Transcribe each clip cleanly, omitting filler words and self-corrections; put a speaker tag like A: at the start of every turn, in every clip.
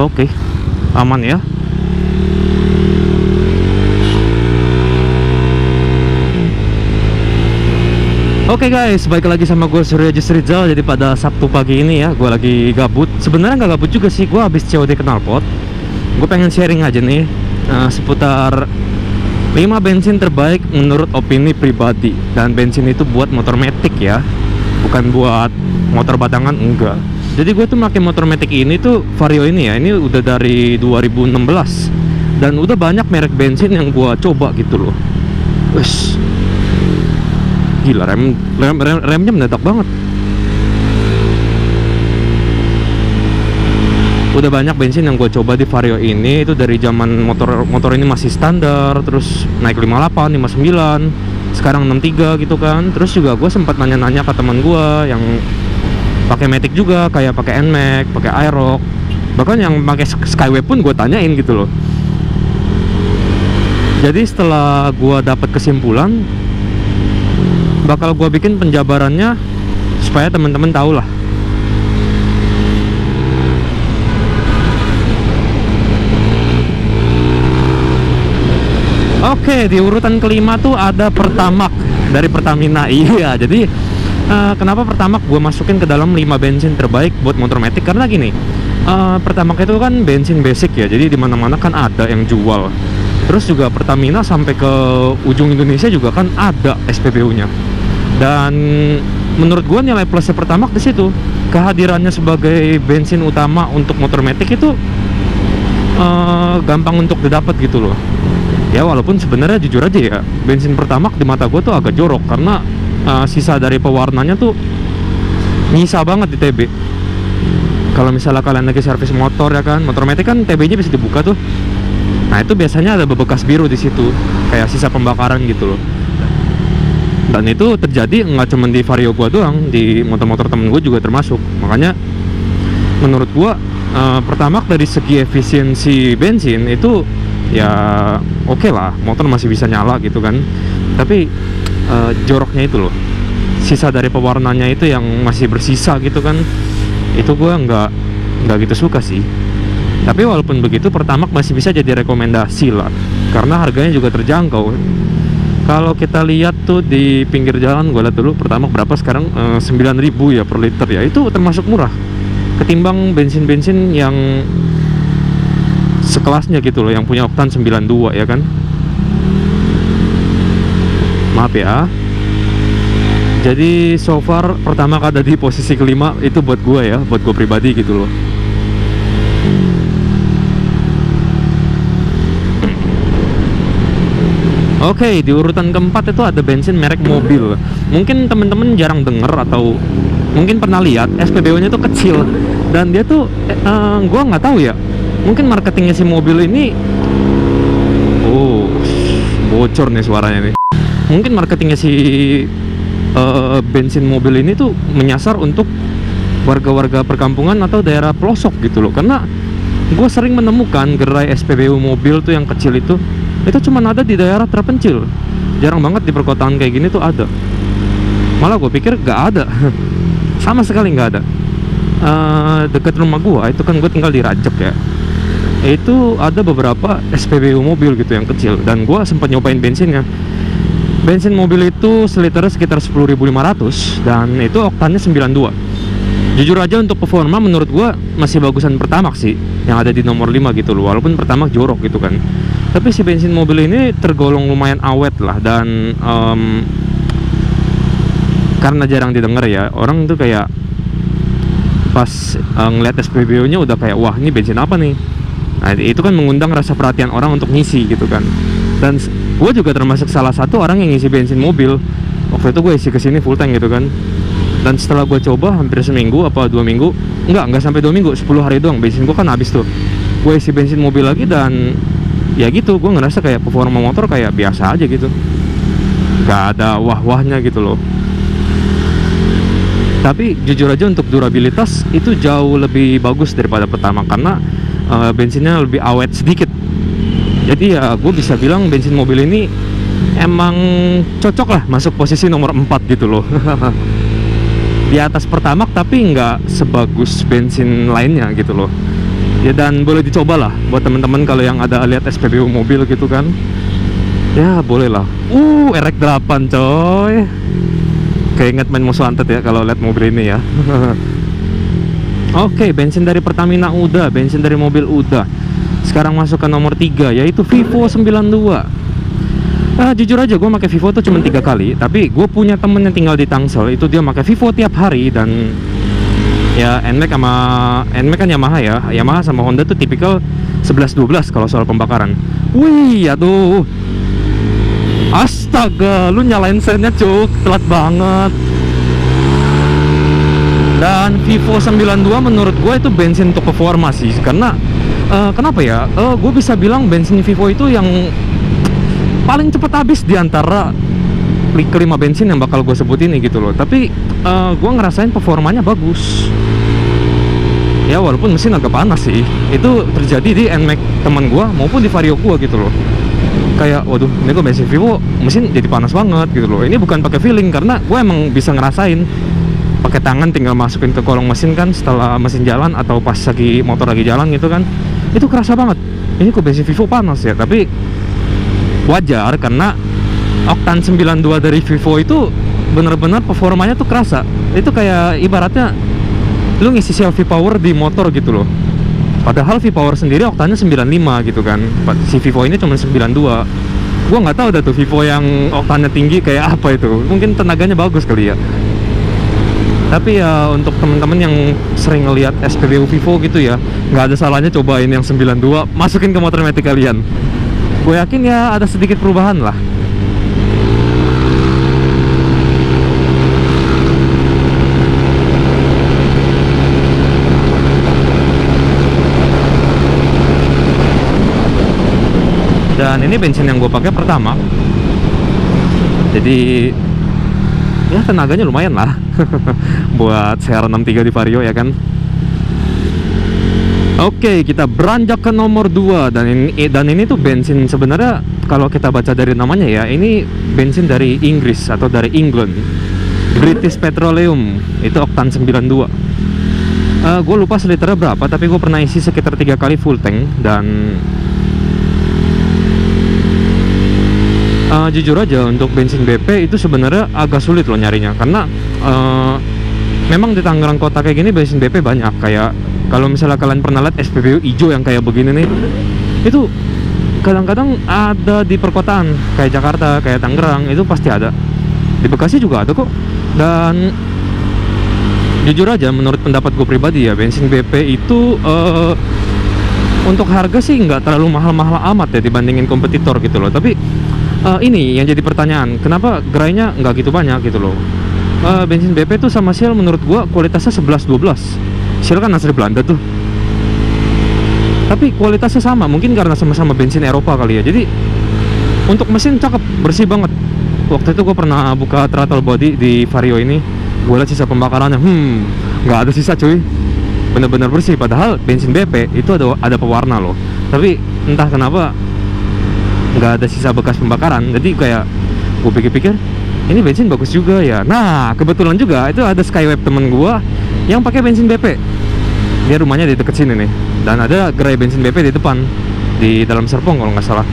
A: Oke, aman ya. Oke guys, balik lagi sama gue Surya Rizal. Jadi pada Sabtu pagi ini ya, gue lagi gabut. Sebenarnya nggak gabut juga sih, gue habis COD knalpot. Gue pengen sharing aja nih seputar 5 bensin terbaik menurut opini pribadi. Dan bensin itu buat motor matic ya, bukan buat motor batangan, enggak. Jadi gue tuh pakai motor matic ini tuh Vario ini ya, ini udah dari 2016. Dan udah banyak merek bensin yang gue coba gitu loh. Wes, gila, remnya mendadak banget. Udah banyak bensin yang gue coba di Vario ini. Itu dari zaman motor ini masih standar, terus naik 58, 59, sekarang 63 gitu kan. Terus juga gue sempat nanya-nanya ke teman gue yang pakai matic juga, kayak pakai NMAX, pakai Aerox, bahkan yang pakai Skyway pun gue tanyain gitu loh. Jadi setelah gue dapat kesimpulan, bakal gue bikin penjabarannya supaya teman-teman tahu lah. Oke, di urutan kelima tuh ada Pertamax dari Pertamina. Iya, jadi kenapa Pertamax gue masukin ke dalam 5 bensin terbaik buat motor matic? Karena gini, Pertamax itu kan bensin basic ya, jadi dimana-mana kan ada yang jual. Terus juga Pertamina sampai ke ujung Indonesia juga kan ada SPBU-nya. Dan menurut gue nilai plusnya Pertamax di situ, kehadirannya sebagai bensin utama untuk motor matic itu gampang untuk didapat gitu loh. Ya walaupun sebenarnya jujur aja ya, bensin Pertamax di mata gue tuh agak jorok karena sisa dari pewarnanya tuh nyisa banget di TB. Kalau misalnya kalian lagi servis motor ya kan, motor matic kan TB-nya bisa dibuka tuh. Nah itu biasanya ada bekas biru di situ, kayak sisa pembakaran gitu loh. Dan itu terjadi nggak cuma di Vario gua doang, di motor-motor temen gue juga termasuk. Makanya menurut gua Pertamax dari segi efisiensi bensin itu ya oke lah, motor masih bisa nyala gitu kan. Tapi joroknya itu loh, sisa dari pewarnanya itu yang masih bersisa gitu kan, itu gua nggak gitu suka sih. Tapi walaupun begitu, Pertamax masih bisa jadi rekomendasi lah, karena harganya juga terjangkau. Kalau kita lihat tuh di pinggir jalan, gue lihat dulu Pertamax berapa sekarang, 9.000 ya per liter ya. Itu termasuk murah ketimbang bensin-bensin yang sekelasnya gitu loh, yang punya oktan 92 ya kan. Maaf ya. Jadi so far Pertamax ada di posisi kelima, itu buat gue ya, buat gue pribadi gitu loh. Oke, di urutan keempat itu ada bensin merek mobil. Mungkin temen-temen jarang denger atau mungkin pernah lihat, SPBU-nya tuh kecil dan dia tuh gua nggak tahu ya. Mungkin marketingnya si mobil ini, bocor nih suaranya nih. Mungkin marketingnya si bensin mobil ini tuh menyasar untuk warga-warga perkampungan atau daerah pelosok gitu loh. Karena gue sering menemukan gerai SPBU mobil tuh yang kecil itu cuma ada di daerah terpencil. Jarang banget di perkotaan kayak gini tuh ada. Malah gue pikir gak ada. Sama sekali gak ada. Dekat rumah gue, itu kan gue tinggal di Rajek ya, itu ada beberapa SPBU mobil gitu yang kecil. Dan gue sempat nyobain bensinnya. Bensin mobil itu seliternya sekitar 10.500 dan itu oktannya 92. Jujur aja untuk performa menurut gue masih bagusan Pertamax sih, yang ada di nomor 5 gitu loh. Walaupun Pertamax jorok gitu kan, tapi si bensin mobil ini tergolong lumayan awet lah. Dan karena jarang didengar ya, orang tuh kayak pas ngeliat SPBU nya udah kayak, wah ini bensin apa nih. Nah itu kan mengundang rasa perhatian orang untuk ngisi gitu kan. Dan gue juga termasuk salah satu orang yang ngisi bensin mobil. Waktu itu gue isi kesini full tank gitu kan. Dan setelah gue coba hampir seminggu apa 2 minggu, enggak sampai 2 minggu, 10 hari doang bensin gue kan habis tuh. Gue isi bensin mobil lagi dan ya gitu, gue ngerasa kayak performa motor kayak biasa aja gitu, gak ada wah-wahnya gitu loh. Tapi jujur aja untuk durabilitas itu jauh lebih bagus daripada Pertamax, karena bensinnya lebih awet sedikit. Jadi ya gue bisa bilang bensin mobil ini emang cocok lah masuk posisi nomor 4 gitu loh. Di atas Pertamax tapi nggak sebagus bensin lainnya gitu loh. Ya dan boleh dicoba lah buat teman-teman kalau yang ada lihat SPBU mobil gitu kan. Ya boleh lah. RX8 coy. Keinget main musuh antet ya kalau lihat mobil ini ya. Oke, bensin dari Pertamina udah, bensin dari mobil udah. Sekarang masuk ke nomor 3, yaitu Vivo 92. Jujur aja gue pakai Vivo tuh cuma 3 kali. Tapi gue punya temen yang tinggal di Tangsel, itu dia pakai Vivo tiap hari. Dan ya NMAX kan Yamaha ya. Yamaha sama Honda tuh tipikal 11-12 kalau soal pembakaran. Wih, aduh. Astaga, lu nyalain sennya cuk, telat banget. Dan Vivo 92 menurut gue itu bensin untuk performa sih. Karena kenapa ya? Gue bisa bilang bensin Vivo itu yang paling cepat habis di antara kelima bensin yang bakal gue sebut ini gitu loh. Tapi gue ngerasain performanya bagus. Ya walaupun mesin agak panas sih. Itu terjadi di NMAX teman gue maupun di Vario gue gitu loh. Kayak waduh, ini kok bensin Vivo mesin jadi panas banget gitu loh. Ini bukan pakai feeling karena gue emang bisa ngerasain. Pakai tangan tinggal masukin ke kolong mesin kan setelah mesin jalan atau pas lagi motor lagi jalan gitu kan. Itu kerasa banget. Ini kok bensin Vivo panas ya, tapi wajar karena oktan 92 dari Vivo itu bener-bener performanya tuh kerasa. Itu kayak ibaratnya lu ngisi selfie power di motor gitu loh. Padahal V-Power sendiri oktannya 95 gitu kan. Si Vivo ini cuma 92. Gua nggak tahu dah tuh Vivo yang oktannya tinggi kayak apa itu. Mungkin tenaganya bagus kali ya. Tapi ya untuk temen-temen yang sering ngelihat SPBU Vivo gitu ya, nggak ada salahnya cobain yang 92, masukin ke motor metik kalian. Gue yakin ya ada sedikit perubahan lah. Dan ini bensin yang gue pakai pertama. Jadi ya tenaganya lumayan lah buat CR63 di Vario ya kan. Oke, kita beranjak ke nomor 2. Dan ini tuh bensin sebenarnya kalau kita baca dari namanya ya, ini bensin dari Inggris atau dari England, British Petroleum. Itu oktan 92. Gue lupa seliternya berapa, tapi gue pernah isi sekitar 3 kali full tank. Dan jujur aja untuk bensin BP itu sebenarnya agak sulit loh nyarinya. Karena memang di Tangerang kota kayak gini bensin BP banyak. Kayak kalau misalnya kalian pernah lihat SPBU hijau yang kayak begini nih, itu kadang-kadang ada di perkotaan kayak Jakarta, kayak Tangerang, itu pasti ada. Di Bekasi juga ada kok. Dan jujur aja menurut pendapat gue pribadi ya, bensin BP itu untuk harga sih nggak terlalu mahal-mahal amat ya dibandingin kompetitor gitu loh. Tapi ini yang jadi pertanyaan, kenapa gerainya nggak gitu banyak gitu loh. Bensin BP tuh sama Shell menurut gua kualitasnya 11-12. Shell kan asli Belanda tuh, tapi kualitasnya sama. Mungkin karena sama-sama bensin Eropa kali ya. Jadi untuk mesin cakep, bersih banget. Waktu itu gua pernah buka throttle body di Vario ini, gua lihat sisa pembakarannya, nggak ada sisa cuy, bener-bener bersih. Padahal bensin BP itu ada pewarna loh, tapi entah kenapa nggak ada sisa bekas pembakaran. Jadi kayak gue pikir-pikir ini bensin bagus juga ya. Nah kebetulan juga itu ada Skyweb temen gue yang pakai bensin BP. Dia rumahnya di deket sini nih, dan ada gerai bensin BP di depan, di dalam Serpong kalau nggak salah.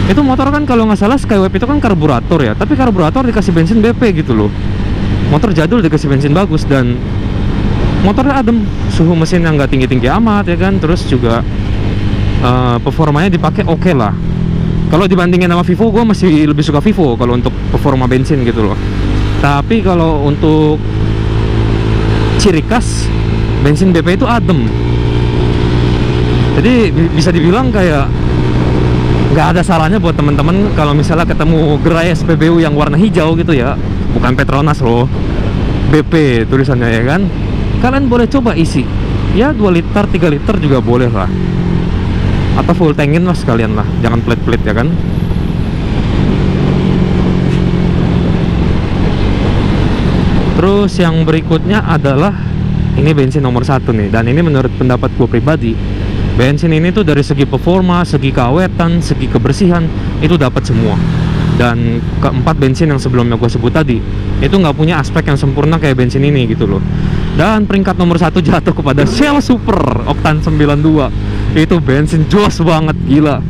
A: Itu motor kan kalau nggak salah Skyweb itu kan karburator ya, tapi karburator dikasih bensin BP gitu loh. Motor jadul dikasih bensin bagus dan motornya adem, suhu mesin yang nggak tinggi-tinggi amat ya kan. Terus juga performanya dipakai oke lah. Kalau dibandingin sama Vivo, gue masih lebih suka Vivo kalau untuk performa bensin gitu loh. Tapi kalau untuk ciri khas, bensin BP itu adem. Jadi bisa dibilang kayak nggak ada salahnya buat teman-teman kalau misalnya ketemu gerai SPBU yang warna hijau gitu ya, bukan Petronas loh, BP tulisannya ya kan. Kalian boleh coba isi, ya 2 liter, 3 liter juga boleh lah. Atau full tankin lah sekalian lah, jangan pelit-pelit ya kan. Terus yang berikutnya adalah ini bensin nomor 1 nih. Dan ini menurut pendapat gue pribadi, bensin ini tuh dari segi performa, segi keawetan, segi kebersihan itu dapat semua. Dan keempat bensin yang sebelumnya gue sebut tadi itu nggak punya aspek yang sempurna kayak bensin ini gitu loh. Dan peringkat nomor 1 jatuh kepada Shell Super Oktan 92. Itu bensin jos banget, gila.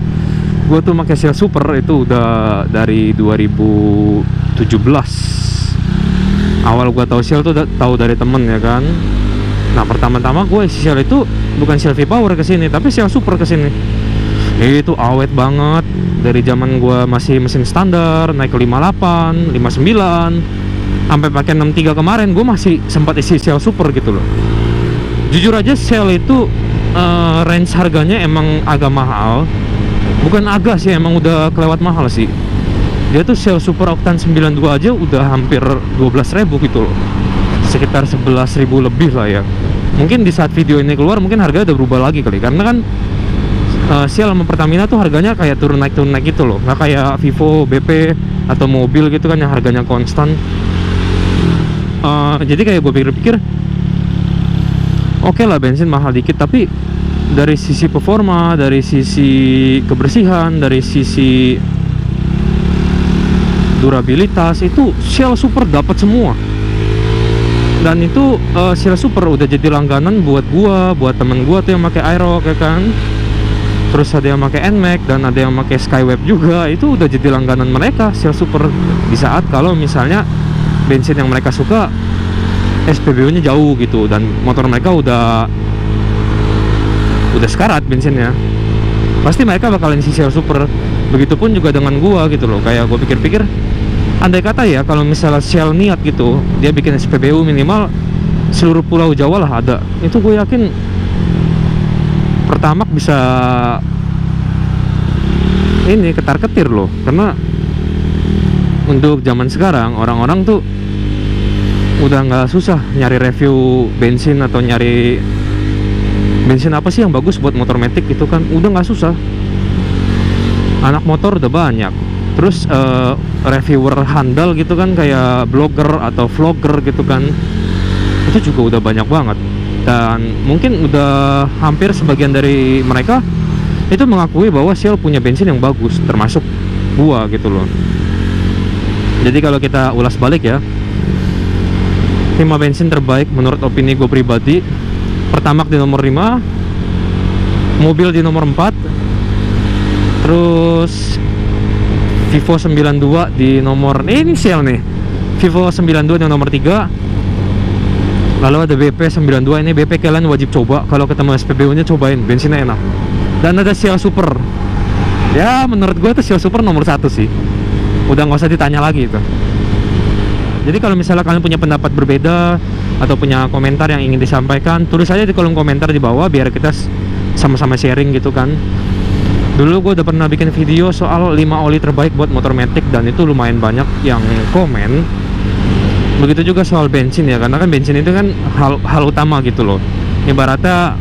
A: Gue tuh pakai Shell Super itu udah dari 2017. Awal gue tahu Shell tuh tahu dari temen ya kan. Nah pertama-tama gue isi Shell itu bukan Shell V-Power kesini, tapi Shell Super kesini. Itu awet banget. Dari zaman gue masih mesin standar, naik ke 58, 59, sampai pakai 63 kemarin, gue masih sempat isi Shell Super gitu loh. Jujur aja Shell itu range harganya emang agak mahal. Bukan agak sih, emang udah kelewat mahal sih. Dia tuh Shell Super Oktan 92 aja udah hampir 12.000 gitu loh. Sekitar 11.000 lebih lah ya. Mungkin di saat video ini keluar mungkin harganya udah berubah lagi kali. Karena kan Shell sama Pertamina tuh harganya kayak turun naik gitu loh. Nggak kayak Vivo, BP, atau mobil gitu kan yang harganya konstan. Jadi kayak gue pikir-pikir, oke lah bensin mahal dikit, tapi dari sisi performa, dari sisi kebersihan, dari sisi durabilitas itu Shell Super dapat semua. Dan itu Shell Super udah jadi langganan buat gua, buat temen gua tuh yang pakai Aerox ya kan. Terus ada yang pakai NMAX dan ada yang pakai Skyweb juga. Itu udah jadi langganan mereka Shell Super. Di saat kalau misalnya bensin yang mereka suka SPBU-nya jauh gitu dan motor mereka udah sekarat bensinnya, pasti mereka bakalan isi Shell Super. Begitupun juga dengan gua gitu loh. Kayak gua pikir-pikir, andai kata ya kalau misalnya Shell niat gitu, dia bikin SPBU minimal seluruh pulau Jawa lah ada, itu gue yakin Pertamax bisa ini ketar-ketir loh. Karena untuk zaman sekarang orang-orang tuh udah nggak susah nyari review bensin atau nyari bensin apa sih yang bagus buat motor matic gitu kan, udah nggak susah. Anak motor udah banyak. Terus reviewer handal gitu kan, kayak blogger atau vlogger gitu kan, itu juga udah banyak banget. Dan mungkin udah hampir sebagian dari mereka itu mengakui bahwa Shell punya bensin yang bagus, termasuk gua gitu loh. Jadi kalau kita ulas balik ya, 5 bensin terbaik menurut opini gue pribadi. Pertamax di nomor 5, mobil di nomor 4, terus Vivo 92 di nomor ini Shell nih. Vivo 92 di nomor 3. Lalu ada BP 92. Ini BP kalian wajib coba. Kalau ketemu SPBU-nya cobain, bensinnya enak. Dan ada Shell Super. Ya menurut gue tuh Shell Super nomor 1 sih. Udah nggak usah ditanya lagi itu. Jadi kalau misalnya kalian punya pendapat berbeda atau punya komentar yang ingin disampaikan, tulis aja di kolom komentar di bawah biar kita sama-sama sharing gitu kan. Dulu gue udah pernah bikin video soal 5 oli terbaik buat motor matic dan itu lumayan banyak yang komen. Begitu juga soal bensin ya, karena kan bensin itu kan hal utama gitu loh. Ibaratnya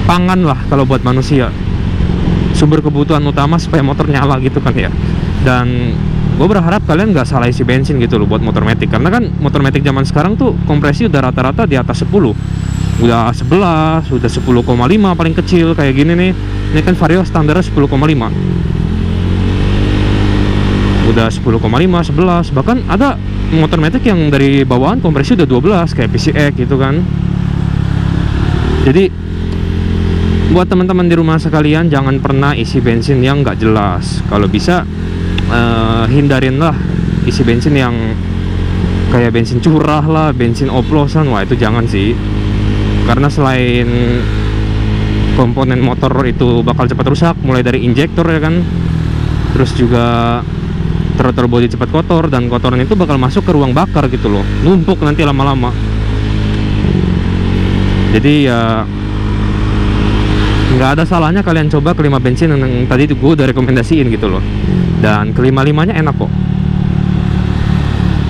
A: pangan lah kalau buat manusia, sumber kebutuhan utama supaya motor nyala gitu kan ya. Dan gue berharap kalian nggak salah isi bensin gitu loh buat motor matic, karena kan motor matic zaman sekarang tuh kompresi udah rata-rata di atas 10, udah 11, udah 10,5 paling kecil kayak gini nih. Ini kan Vario standarnya 10,5, udah 10,5, 11, bahkan ada motor matic yang dari bawaan kompresi udah 12 kayak PCX gitu kan. Jadi buat teman-teman di rumah sekalian, jangan pernah isi bensin yang nggak jelas. Kalau bisa hindarinlah isi bensin yang kayak bensin curah lah, bensin oplosan. Wah itu jangan sih, karena selain komponen motor itu bakal cepat rusak, mulai dari injektor ya kan, terus juga throttle body cepat kotor, dan kotoran itu bakal masuk ke ruang bakar gitu loh, numpuk nanti lama-lama. Jadi ya nggak ada salahnya kalian coba kelima bensin yang tadi gue udah rekomendasiin gitu loh, dan kelima-limanya enak kok.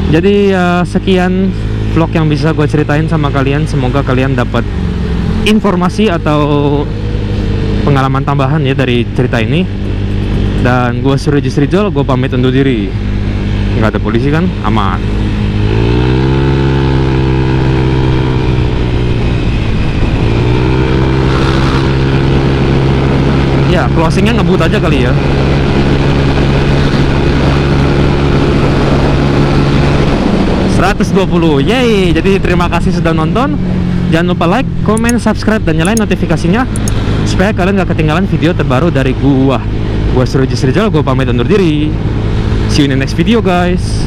A: Jadi ya sekian vlog yang bisa gue ceritain sama kalian. Semoga kalian dapat informasi atau pengalaman tambahan ya dari cerita ini. Dan gue Surajis Rizal, gue pamit undur diri. Nggak ada polisi kan, aman. Ya closingnya ngebut aja kali ya. 100 120. Yeay. Jadi terima kasih sudah nonton. Jangan lupa like, comment, subscribe, dan nyalain notifikasinya supaya kalian gak ketinggalan video terbaru dari gua. Gua Surojis Rizal, gua pamit undur diri. See you in the next video guys.